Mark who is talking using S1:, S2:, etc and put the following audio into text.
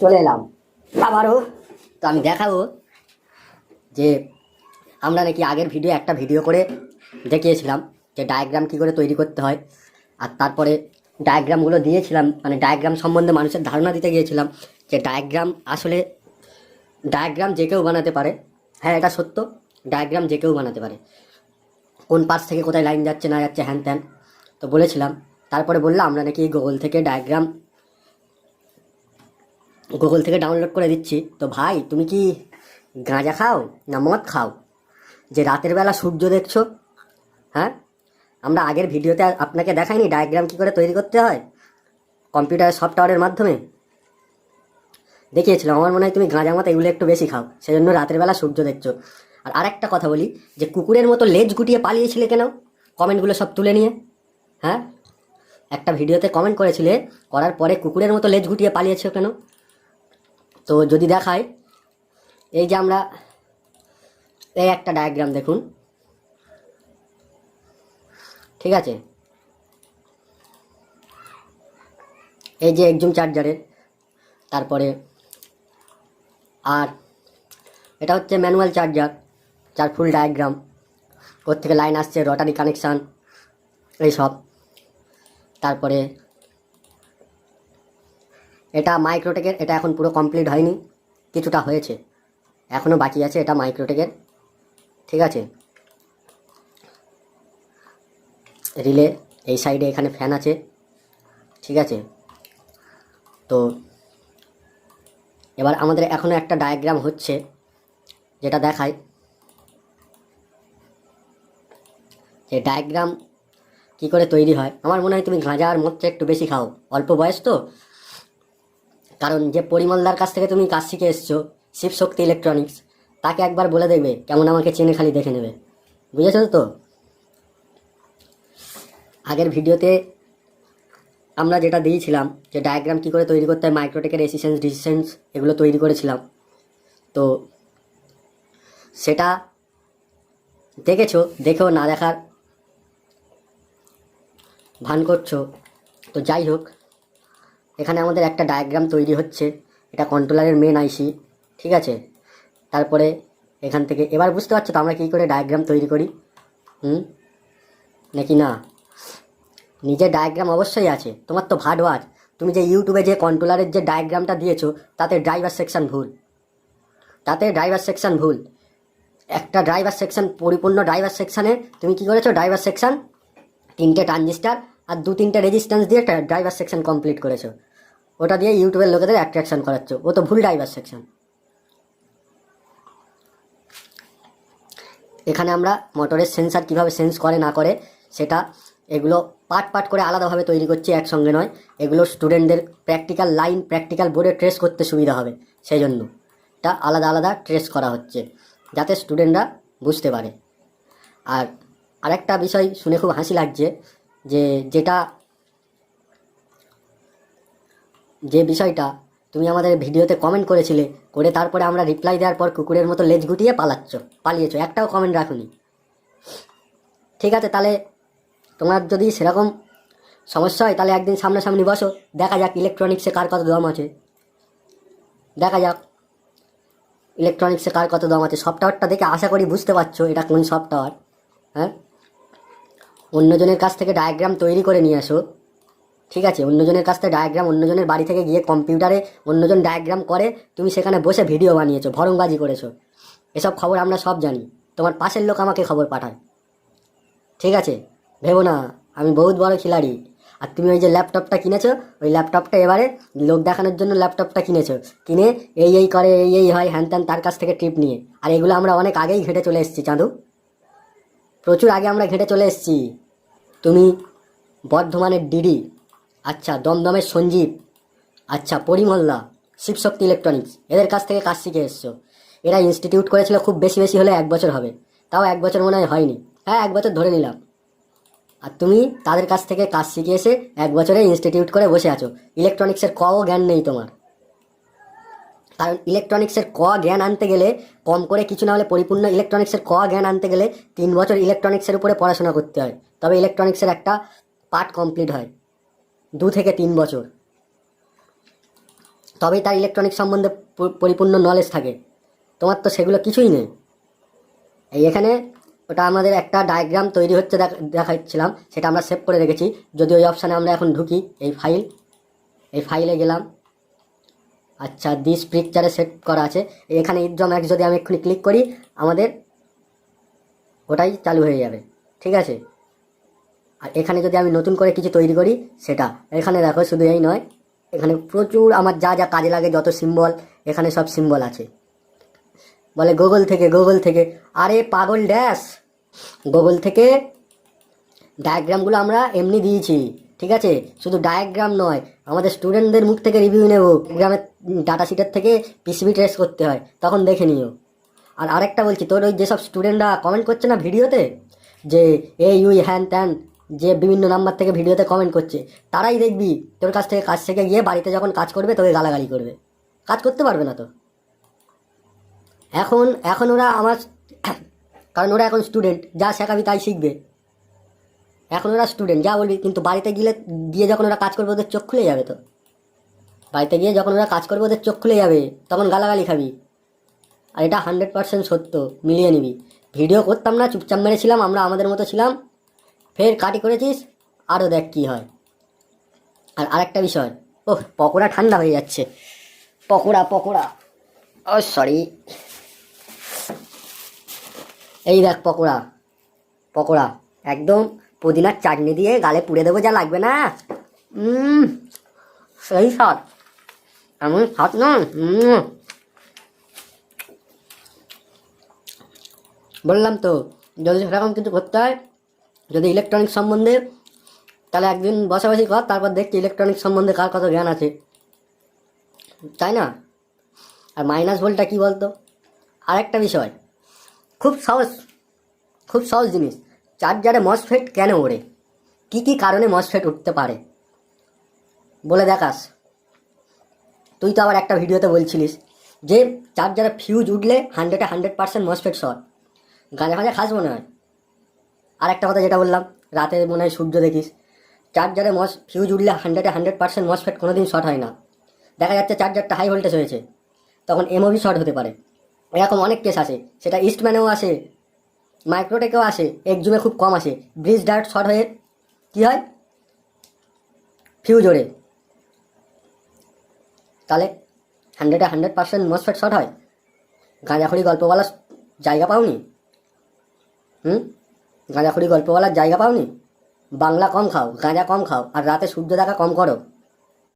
S1: চলে এলাম আবারও। তো আমি দেখাবো যে আমরা নাকি আগের একটা ভিডিও করে দেখিয়েছিলাম যে ডায়াগ্রাম কী করে তৈরি করতে হয়, আর তারপরে ডায়াগ্রামগুলো দিয়েছিলাম, মানে ডায়াগ্রাম সম্বন্ধে মানুষের ধারণা দিতে গিয়েছিলাম যে ডায়াগ্রাম যে কেউ বানাতে পারে। হ্যাঁ, এটা সত্য, ডায়াগ্রাম যে কেউ বানাতে পারে, কোন পাশ থেকে কোথায় লাইন যাচ্ছে না যাচ্ছে হ্যান ত্যান তো বলেছিলাম। তারপরে বললাম আমরা নাকি গুগল থেকে ডাউনলোড করে দিচ্ছি। তো ভাই, তুমি কি গাঁজা খাও না মদ খাও যে রাতের বেলা সূর্য দেখছো? হ্যাঁ, আমরা আগের ভিডিওতে আপনাকে দেখাইনি ডায়াগ্রাম কী করে তৈরি করতে হয় কম্পিউটারের সফটওয়্যারের মাধ্যমে? দেখিয়েছিলাম। আমার মনে হয় তুমি গাঁজা মতো এগুলো একটু বেশি খাও, সেই জন্য রাতের বেলা সূর্য দেখছো। আর আরেকটা কথা বলি, যে কুকুরের মতো লেজ গুটিয়ে পালিয়েছিলে কেন কমেন্টগুলো সব তুলে নিয়ে? হ্যাঁ, একটা ভিডিওতে কমেন্ট করেছিলে, করার পরে কুকুরের মতো লেজ গুটিয়ে পালিয়েছো কেন? তো যদি দেখায়, এই যে আমরা এই একটা ডায়াগ্রাম দেখুন, ঠিক আছে? এই যে একজুম চার্জারের, তারপরে আর এটা হচ্ছে ম্যানুয়াল চার্জার, যার ফুল ডায়াগ্রাম, ওর থেকে লাইন আসছে, রটারি কানেকশান, এইসব। তারপরে এটা মাইক্রোটেকের, এটা এখন পুরো কমপ্লিট হয়নি, কিছুটা হয়েছে, এখনও বাকি আছে, এটা মাইক্রোটেকের, ঠিক আছে? রিলে এই সাইডে, এখানে ফ্যান আছে, ঠিক আছে? তো এবার আমাদের এখনও একটা ডায়াগ্রাম হচ্ছে, যেটা দেখায় যে ডায়াগ্রাম কী করে তৈরি হয়। আমার মনে হয় তুমি গাঁজা আর মদটা একটু বেশি খাও, অল্প বয়স তো। কারণ যে পরিমলদার কাছ থেকে তুমি কাজ শিখে এসছো, শিবশক্তি ইলেকট্রনিক্স, তাকে একবার বলে দেখবে, কেমন আমাকে চেনে খালি দেখে নেবে, বুঝেছো তো? আগের ভিডিওতে আমরা যেটা দিয়েছিলাম যে ডায়াগ্রাম কী করে তৈরি করতে হয়, মাইক্রোটেকের রেসিস্ট্যান্স ডিসটেন্স এগুলো তৈরি করেছিলাম। তো সেটা দেখেছো, দেখেও না দেখার ভান করছো। তো যাই হোক, এখানে আমাদের একটা ডায়াগ্রাম তৈরি হচ্ছে, এটা কন্ট্রোলারের মেন আইসি, ঠিক আছে? তারপরে এখান থেকে এবার বুঝতে পারছো তো আমরা কী করে ডায়াগ্রাম তৈরি করি, নাকি না? নিজের ডায়াগ্রাম অবশ্যই আছে, তোমার তো ভাটওয়াজ। তুমি যে ইউটিউবে যে কন্ট্রোলারের যে ডায়াগ্রামটা দিয়েছো, তাতে ড্রাইভার সেকশন ভুল। একটা ড্রাইভার সেকশন, পরিপূর্ণ ড্রাইভার সেকশানে তুমি কী করেছো, ড্রাইভার সেকশান 3টে ট্রানজিস্টার আর 2-3টে রেজিস্ট্যান্স দিয়ে একটা ড্রাইভার সেকশন কমপ্লিট করেছো, ওটা দিয়ে ইউটিউবের লোকেদের অ্যাট্রাকশন করাচ্ছ, ও তো ভুল ড্রাইভার সেকশন। এখানে আমরা মোটরের সেন্সার কীভাবে সেন্স করে না করে সেটা, এগুলো পার্ট করে আলাদাভাবে তৈরি করছি, একসঙ্গে নয়। এগুলো স্টুডেন্টদের প্র্যাকটিক্যাল বোর্ডে ট্রেস করতে সুবিধা হবে, সেই জন্য এটা আলাদা ট্রেস করা হচ্ছে, যাতে স্টুডেন্টরা বুঝতে পারে। আর আরেকটা বিষয় শুনে খুব হাসি লাগছে, যে বিষয়টা তুমি আমাদের ভিডিওতে কমেন্ট করেছিলে, করে তারপরে আমরা রিপ্লাই দেওয়ার পর কুকুরের মতো লেজ গুটিয়ে পালিয়েছো, একটাও কমেন্ট রাখুনি। ঠিক আছে, তাহলে তোমার যদি সেরকম সমস্যা হয়, তাহলে একদিন সামনাসামনি বসো, দেখা যাক ইলেকট্রনিক্সে কার কত দম আছে, সফটওয়্যারটা দেখে আশা করি বুঝতে পারছো এটা কোন সফটওয়্যার। হ্যাঁ, অন্যজনের কাছ থেকে ডায়াগ্রাম তৈরি করে নিয়ে আসো, ঠিক আছে? অন্যজনের কাছ থেকে ডায়াগ্রাম, অন্যজনের বাড়ি থেকে গিয়ে কম্পিউটারে অন্যজন ডায়াগ্রাম করে, তুমি সেখানে বসে ভিডিও বানিয়েছো, ভরংবাজি করেছো, এসব খবর আমরা সব জানি। তোমার পাশের লোক আমাকে খবর পাঠায়, ঠিক আছে? ভেবো না আমি বহুত বড় খিলাড়ি। আর তুমি ওই যে ল্যাপটপটা কিনেছো, ওই ল্যাপটপটা এবারে লোক দেখানোর জন্য ল্যাপটপটা কিনেছো, কিনে এই করে, এই হয় হ্যান ত্যান, তার কাছ থেকে টিপ নিয়ে। আর এগুলো আমরা অনেক আগেই ঘেঁটে চলে এসেছি চাঁদু, প্রচুর আগে আমরা ঘেঁটে চলে এসেছি। তুমি বর্ধমানের ডিডি, আচ্ছা দমদমের সঞ্জীব, আচ্ছা পরিমলদা, শিবশক্তি ইলেকট্রনিক্স, এদের কাছ থেকে কাজ শিখে এসছো। এরা ইনস্টিটিউট করেছিল খুব বেশি হলে 1 বছর হবে, তাও 1 বছর মনে হয় হয়নি, হ্যাঁ 1 বছর ধরে নিলাম। আর তুমি তাদের কাছ থেকে কাজ শিখে এসে 1 বছরে ইনস্টিটিউট করে বসে আছো, ইলেকট্রনিক্সের কও জ্ঞান নেই তোমার। কারণ ইলেকট্রনিক্সের জ্ঞান আনতে গেলে, কম করে কিছু না হলে পরিপূর্ণ ইলেকট্রনিক্সের জ্ঞান আনতে গেলে 3 বছর ইলেকট্রনিক্সের উপরে পড়াশোনা করতে হয়, তবে ইলেকট্রনিক্সের একটা পার্ট কমপ্লিট হয়, 2 থেকে 3 বছর। তবেই তার ইলেকট্রনিক সম্বন্ধে পরিপূর্ণ নলেজ থাকে। তোমার তো সেগুলো কিছুই নেই। এই এখানে ওটা আমাদের একটা ডায়াগ্রাম তৈরি হচ্ছে দেখাচ্ছিলাম, সেটা আমরা সেভ করে রেখেছি। যদি ওই অপশানে আমরা এখন ঢুকি, এই ফাইলে গেলাম, আচ্ছা দিস পিকচারে সেট করা আছে। এখানে ইডজম এক্স যদি আমি এক্ষুনি ক্লিক করি, আমাদের ওটাই চালু হয়ে যাবে, ঠিক আছে। আর এখানে যদি আমি নতুন করে কিছু তৈরি করি, সেটা এখানে দেখো, শুধু এই নয়, এখানে প্রচুর আমার যা যা কাজে লাগে যত সিম্বল, এখানে সব সিম্বল আছে। বলে গুগল থেকে, আরে পাগল ড্যাশ, গুগল থেকে ডায়াগ্রামগুলো আমরা এমনি দিয়েছি, ঠিক আছে। শুধু ডায়াগ্রাম নয়, আমাদের স্টুডেন্টদের মুখ থেকে রিভিউ নেব, গ্রামের ডাটা শিটের থেকে পিসিবি ট্রেস করতে হয়, তখন দেখে নিও। আর আরেকটা বলছি, তোর ওই যেসব স্টুডেন্টরা কমেন্ট করছে না ভিডিওতে, যে এই উই হ্যান ত্যান, যে বিভিন্ন নাম্বার থেকে ভিডিওতে কমেন্ট করছে, তারাই দেখবি তোর কাছ থেকে গিয়ে বাড়িতে যখন কাজ করবে তোকে গালাগালি করবে, কাজ করতে পারবে না তো। এখন ওরা আমার কারণ ওরা এখন স্টুডেন্ট, যা শেখাবি তাই শিখবে। এখন ওরা স্টুডেন্ট, যা বলবি, কিন্তু বাড়িতে গিয়ে যখন ওরা কাজ করবে ওদের চোখ খুলে যাবে তো। বাড়িতে গিয়ে যখন ওরা কাজ করবে ওদের চোখ খুলে যাবে, তখন গালাগালি খাবি। আর এটা 100% সত্য, মিলিয়ে নিবি। ভিডিও করতাম না, চুপচাপ মেরেছিলাম, আমরা আমাদের মতো ছিলাম, ফের কাটি করেছিস, আরও দেখ কী হয়। আর আরেকটা বিষয়, পকোড়া ঠান্ডা হয়ে যাচ্ছে, পকোড়া ও সরি, এই দেখ পকোড়া একদম পুদিনার চাটনি দিয়ে গালে পুড়ে দেবো, যা লাগবে না। সেই স্বাদ, এমন স্বাদ না। বললাম তো, যদি সেরকম কিছু করতে হয়, যদি ইলেকট্রনিক সম্বন্ধে, তাহলে একদিন বসাবসি কর, তারপর দেখছি ইলেকট্রনিক সম্বন্ধে কার কত জ্ঞান আছে, তাই না। আর মাইনাস ভোল্টটা কী বলতো, আরেকটা বিষয়, খুব সহজ জিনিস, চার্জারে মসফেট কেন ওড়ে, কী কারণে মসফেট উঠতে পারে বলে দেখাস। তুই তো আবার একটা ভিডিওতে বলছিলিস যে চার্জারে ফিউজ উঠলে 100% মসফেট শর্ট, গাঁজা খাস মনে হয়। আর একটা কথা যেটা বললাম, রাতে মনে হয় সূর্য দেখিস, চার্জারে ফিউজ উঠলে 100% মসফেট কোনো দিন শর্ট হয় না। দেখা যাচ্ছে চার্জারটা হাই ভোল্টেজ হয়েছে, তখন এমওভি শর্ট হতে পারে। এরকম অনেক কেস আসে, সেটা ইস্টম্যানেও আসে, মাইক্রোটেকেও আসে, একজুমে খুব কম আসে। ব্রিজ ডার্ট শর্ট হয়ে কী হয়, ফিউজ ওড়ে। তাহলে 100% মসফেট শর্ট হয়। গাঁজাখড়ি গল্প বলার জায়গা পাওনি, গাঁজাখড়ি গল্প বলার জায়গা পাওনি। বাংলা কম খাও, গাঁজা কম খাও, আর রাতে সূর্য দেখা কম করো।